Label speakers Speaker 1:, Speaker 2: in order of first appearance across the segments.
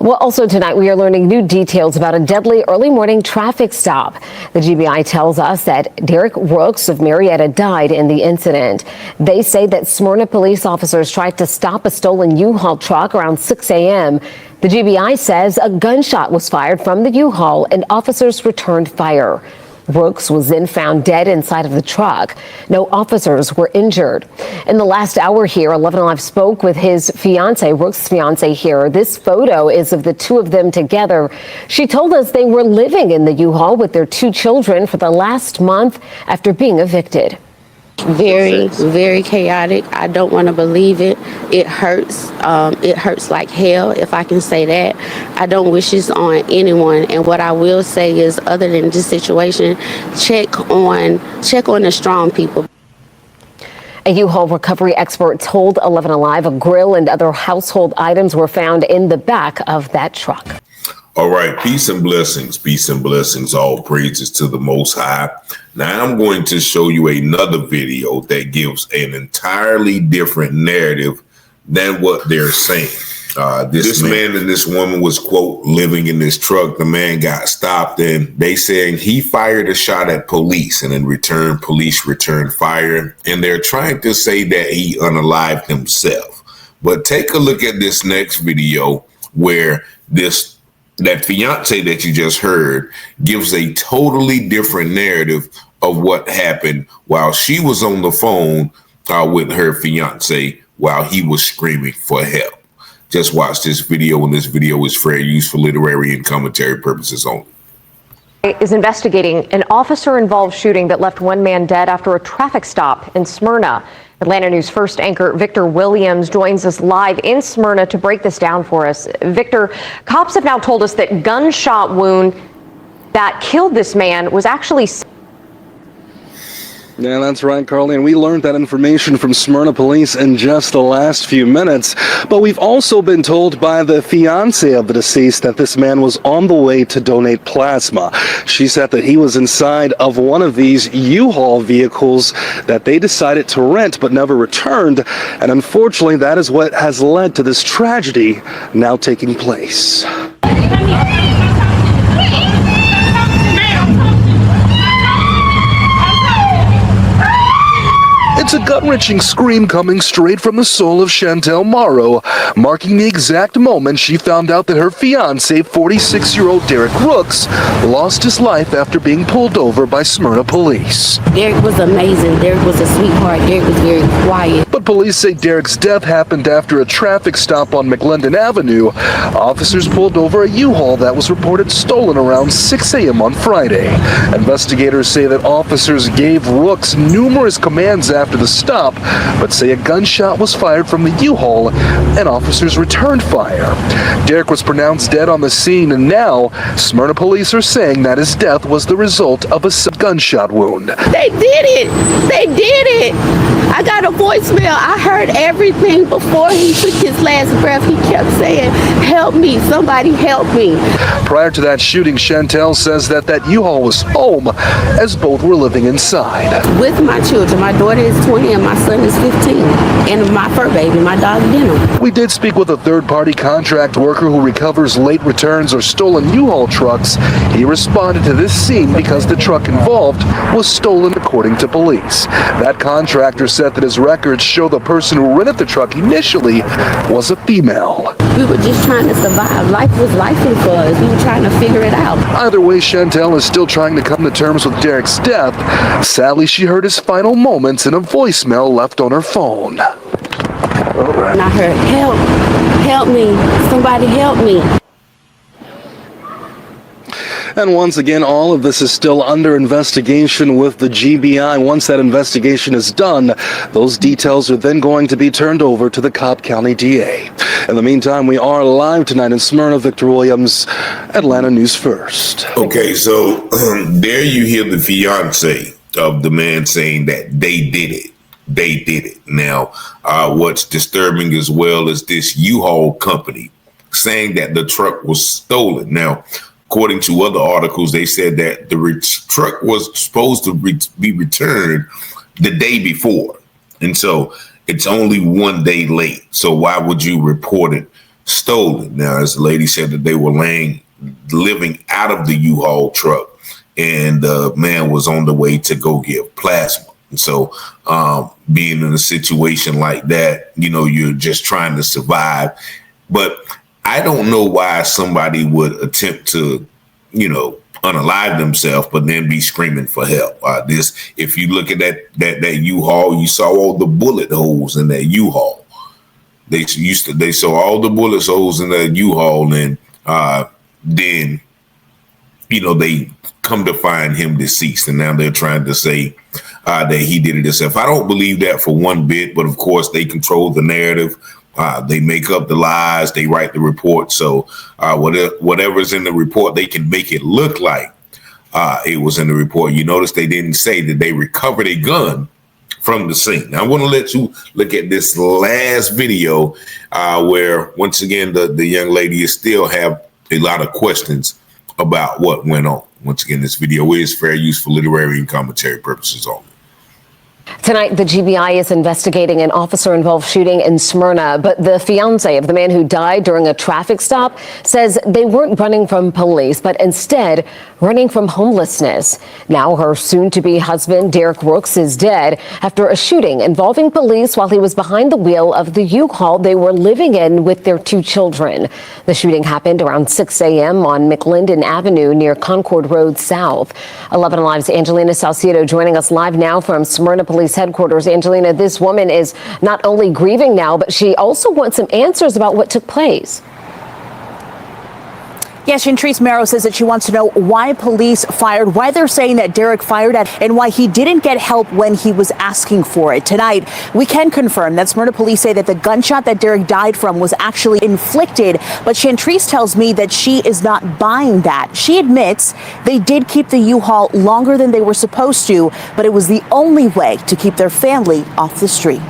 Speaker 1: Well, also tonight, we are learning new details about a deadly early morning traffic stop. The GBI tells us that Derrick Rooks of Marietta died in the incident. They say that Smyrna police officers tried to stop a stolen U-Haul truck around 6 a.m. The GBI says a gunshot was fired from the U-Haul and officers returned fire. Rooks was then found dead inside of the truck. No officers were injured. In the last hour here, 11 Alive spoke with his fiancee, Rooks' fiancee here. This photo is of the two of them together. She told us they were living in the U-Haul with their two children for the last month after being evicted.
Speaker 2: Very, very chaotic. I don't want to believe it. It hurts. It hurts like hell, if I can say that. I don't wish this on anyone. And what I will say is, other than this situation, check on the strong people.
Speaker 1: A U-Haul recovery expert told 11 Alive a grill and other household items were found in the back of that truck.
Speaker 3: All right, peace and blessings, all praises to the Most High. Now I'm going to show you another video that gives an entirely different narrative than what they're saying. This man and this woman was, quote, living in this truck. The man got stopped and they saying he fired a shot at police, and in return, police returned fire. And they're trying to say that he unalived himself. But take a look at this next video where that fiance that you just heard gives a totally different narrative of what happened while she was on the phone with her fiance while he was screaming for help. Just watch this video, and this video is fair use for literary and commentary purposes only.
Speaker 4: Is investigating an officer-involved shooting that left one man dead after a traffic stop in Smyrna. Atlanta News First anchor Victor Williams joins us live in Smyrna to break this down for us. Victor, cops have now told us that gunshot wound that killed this man was actually...
Speaker 5: Yeah, that's right, Carly, and we learned that information from Smyrna police in just the last few minutes. But we've also been told by the fiancée of the deceased that this man was on the way to donate plasma. She said that he was inside of one of these U-Haul vehicles that they decided to rent but never returned. And unfortunately, that is what has led to this tragedy now taking place. It's a gut-wrenching scream coming straight from the soul of Chantel Morrow, marking the exact moment she found out that her fiancé, 46-year-old Derrick Rooks, lost his life after being pulled over by Smyrna police.
Speaker 2: Derrick was amazing. Derrick was a sweetheart. Derrick was very quiet.
Speaker 5: But police say Derrick's death happened after a traffic stop on McLendon Avenue. Officers pulled over a U-Haul that was reported stolen around 6 a.m. on Friday. Investigators say that officers gave Rooks numerous commands after the stop, but say a gunshot was fired from the U-Haul and officers returned fire. Derrick was pronounced dead on the scene, and now Smyrna police are saying that his death was the result of a gunshot wound.
Speaker 2: They did it! They did it! I got a voicemail. I heard everything before he took his last breath. He kept saying, "Help me, somebody help me."
Speaker 5: Prior to that shooting, Chantel says that U-Haul was home as both were living inside.
Speaker 2: With my children. My daughter is 20 and my son is 15. And my fur baby, my dog Denim.
Speaker 5: We did speak with a third-party contract worker who recovers late returns or stolen U-Haul trucks. He responded to this scene because the truck involved was stolen, according to police. That contractor said that his records show the person who rented the truck initially was a female.
Speaker 2: We were just trying to survive. Life was lifing for us. We were trying to figure it out.
Speaker 5: Either way, Chantel is still trying to come to terms with Derrick's death. Sadly, she heard his final moments in a voicemail left on her phone.
Speaker 2: And I heard, help me, somebody help me.
Speaker 5: And once again, all of this is still under investigation with the GBI. Once that investigation is done, those details are then going to be turned over to the Cobb County DA. In the meantime, we are live tonight in Smyrna. Victor Williams, Atlanta News First.
Speaker 3: Okay, so there you hear the fiance of the man saying that they did it. They did it. Now, what's disturbing as well is this U-Haul company saying that the truck was stolen. Now, according to other articles, they said that the truck was supposed to be returned the day before. And so it's only 1 day late. So why would you report it stolen. Now, as the lady said, that they were living out of the U-Haul truck, and the man was on the way to go give plasma. And so being in a situation like that, you're just trying to survive. But I don't know why somebody would attempt to, unalive themselves, but then be screaming for help. If you look at that U-Haul, you saw all the bullet holes in that U-Haul. They saw all the bullet holes in that U-Haul, and then they come to find him deceased, and now they're trying to say that he did it himself. I don't believe that for one bit, but of course they control the narrative. They make up the lies, they write the report. So whatever's in the report, they can make it look like it was in the report. You notice they didn't say that they recovered a gun from the scene. Now, I want to let you look at this last video where, once again, the young lady still have a lot of questions about what went on. Once again, this video is fair use for literary and commentary purposes only.
Speaker 1: Tonight, the GBI is investigating an officer-involved shooting in Smyrna, but the fiancé of the man who died during a traffic stop says they weren't running from police, but instead running from homelessness. Now, her soon-to-be husband, Derrick Rooks, is dead after a shooting involving police while he was behind the wheel of the U-Haul they were living in with their 2 children. The shooting happened around 6 a.m. on McLendon Avenue near Concord Road South. 11 Alive's Angelina Salcedo joining us live now from Smyrna Police Headquarters. Angelina, this woman is not only grieving now, but she also wants some answers about what took place.
Speaker 6: Yes, Fiancee Marrow says that she wants to know why police fired, why they're saying that Derrick fired at, and why he didn't get help when he was asking for it. Tonight, we can confirm that Smyrna police say that the gunshot that Derrick died from was actually inflicted, but Fiancee tells me that she is not buying that. She admits they did keep the U-Haul longer than they were supposed to, but it was the only way to keep their family off the street.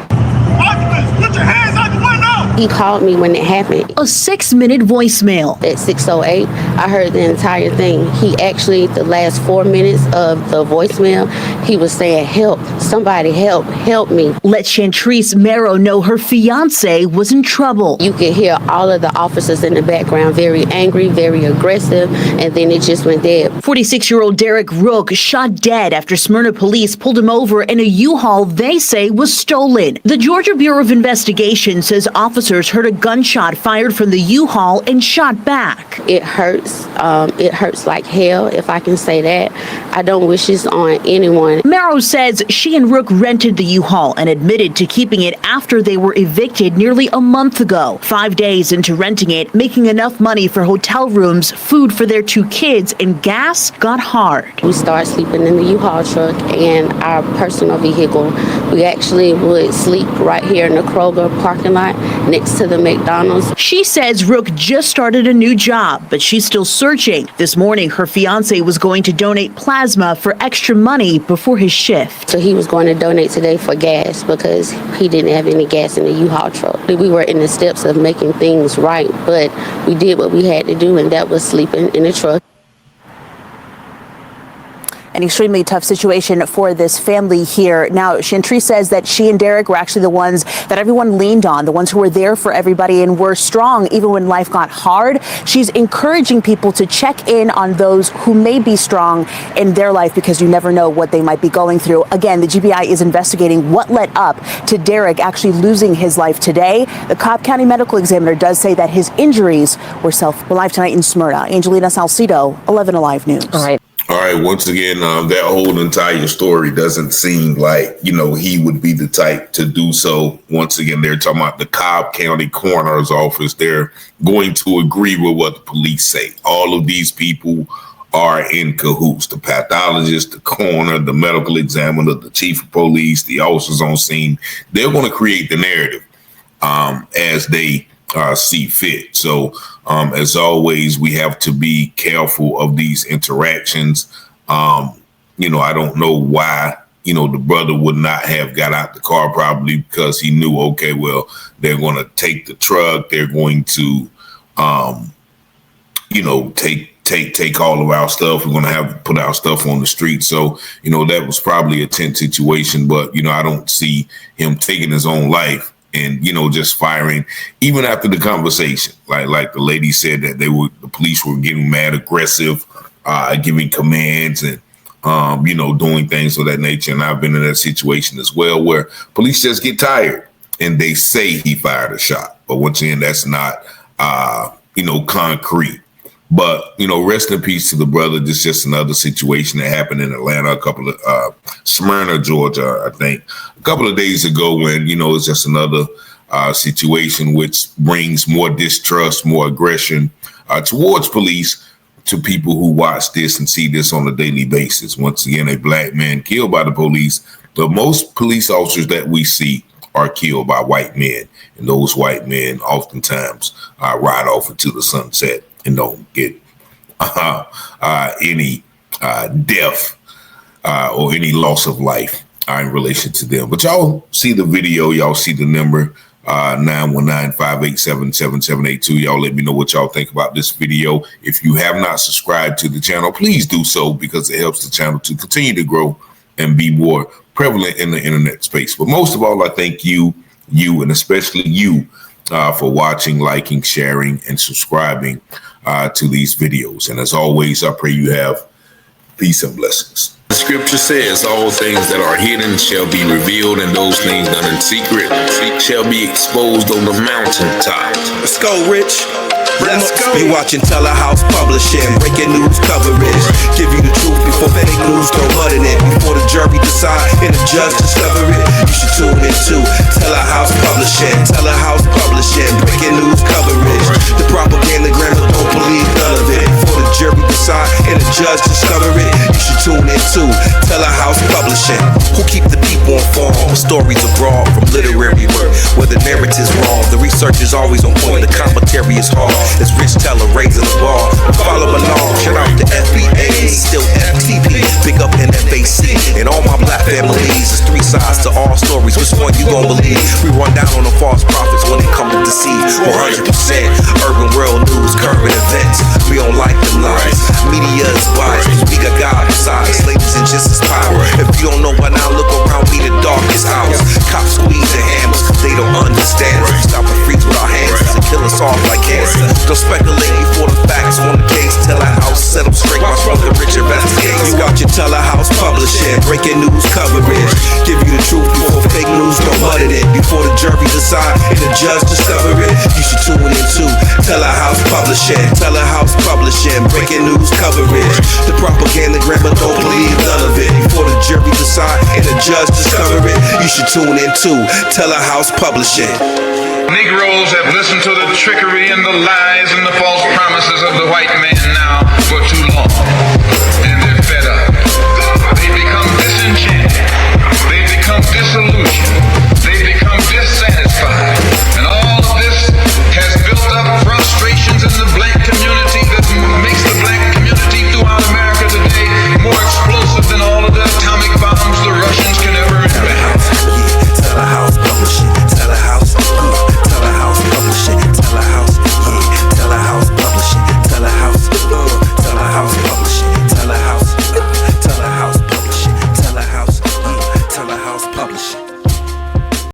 Speaker 7: Occupants, put your hands out the window!
Speaker 2: He called me when it happened.
Speaker 6: A 6-minute voicemail.
Speaker 2: At 6:08, I heard the entire thing. He actually, the last 4 minutes of the voicemail, he was saying, help, somebody help me.
Speaker 6: Let Fiancee Marrow know her fiance was in trouble.
Speaker 2: You could hear all of the officers in the background very angry, very aggressive, and then it just went dead.
Speaker 6: 46-year-old Derrick Rooks shot dead after Smyrna police pulled him over in a U-Haul they say was stolen. The Georgia Bureau of Investigation says officers heard a gunshot fired from the U-Haul and shot back.
Speaker 2: It hurts. It hurts like hell, if I can say that. I don't wish this on anyone.
Speaker 6: Marrow says she and Rook rented the U-Haul and admitted to keeping it after they were evicted nearly a month ago. 5 days into renting it, making enough money for hotel rooms, food for their 2 kids, and gas got hard.
Speaker 2: We started sleeping in the U-Haul truck and our personal vehicle. We actually would sleep right here in the Kroger parking lot next to the McDonald's.
Speaker 6: She says Rook just started a new job, but she's still searching. This morning, her fiance was going to donate plasma for extra money before his shift.
Speaker 2: So he was going to donate today for gas because he didn't have any gas in the U-Haul truck. We were in the steps of making things right, but we did what we had to do, and that was sleeping in the truck.
Speaker 6: An extremely tough situation for this family here. Now, Fiancee says that she and Derrick were actually the ones that everyone leaned on, the ones who were there for everybody and were strong even when life got hard. She's encouraging people to check in on those who may be strong in their life because you never know what they might be going through. Again, the GBI is investigating what led up to Derrick actually losing his life today. The Cobb County Medical Examiner does say that his injuries were Live tonight in Smyrna. Angelina Salcedo, 11 Alive News.
Speaker 1: All right.
Speaker 3: All right. Once again, that whole entire story doesn't seem like, he would be the type to do so. Once again, they're talking about the Cobb County Coroner's Office. They're going to agree with what the police say. All of these people are in cahoots. The pathologist, the coroner, the medical examiner, the chief of police, the officers on scene. They're going to create the narrative as they see fit. So, as always, we have to be careful of these interactions. I don't know why, the brother would not have got out the car, probably because he knew, okay, well, they're going to take the truck. They're going to, take all of our stuff. We're going to have to put our stuff on the street. So, that was probably a tense situation, but, I don't see him taking his own life and just firing even after the conversation. Like the lady said that the police were getting mad aggressive, giving commands and doing things of that nature. And I've been in that situation as well, where police just get tired and they say he fired a shot. But once again, that's not, concrete. But, rest in peace to the brother. This is just another situation that happened in Atlanta, Smyrna, Georgia, I think, a couple of days ago when, it's just another situation which brings more distrust, more aggression towards police, to people who watch this and see this on a daily basis. Once again, a black man killed by the police. But most police officers that we see are killed by white men. And those white men oftentimes ride off into the sunset and don't get any death or any loss of life in relation to them. But y'all see the video, y'all see the number, 919-587-7782. Y'all let me know what y'all think about this video. If you have not subscribed to the channel, please do so, because it helps the channel to continue to grow and be more prevalent in the internet space. But most of all, I thank you, and especially you, for watching, liking, sharing, and subscribing to these videos. And as always, I pray you have peace and blessings. The scripture says all things that are hidden shall be revealed, and those things done in secret shall be exposed on the mountaintop.
Speaker 8: Let's go, Rich. Let's go. You watching Telehouse Publishing, breaking news coverage. Give you the truth before fake news go mud in it. Before the jury decide and the judge discover it, you should tune in to Telehouse Publishing. Telehouse Publishing, breaking news coverage. The propaganda grammar, don't believe none of it. Before the jury decide and the judge discover it, you should tune in to Telehouse Publishing. Who keep the people informed with stories abroad from literary work where the narrative's wrong. The research is always on point, the commentary is hard. It's Rich Teller raising the bar. Follow along, shout out to FBA, still FTP, big up NFAC, and all my black families. It's three sides to all stories, which one you gon' believe? We run down on the false prophets when it comes to deceive. 100% urban world news, current events. We don't like them lies. Media is biased, we got God beside us. Ladies and just as power. If you don't know by now, look around me, the darkest hours. Cops squeeze the hammers, they don't understand us. We stop and freeze with our hands and kill us off like cancer. Don't speculate before the facts on the case. Telehouse set them straight, my brother Rich investigates. You watch your Telehouse Publishing, breaking news coverage. Give you the truth before fake news go mud in it. Before the jury decide and the judge discover it, you should tune in to Telehouse Publishing. Telehouse Publishing, breaking news coverage. The propaganda grammar, don't believe none of it. Before the jury decide and the judge discover it, you should tune in to Telehouse Publishing.
Speaker 9: Negroes have listened to the trickery and the lies and the false promises of the white man now for too long.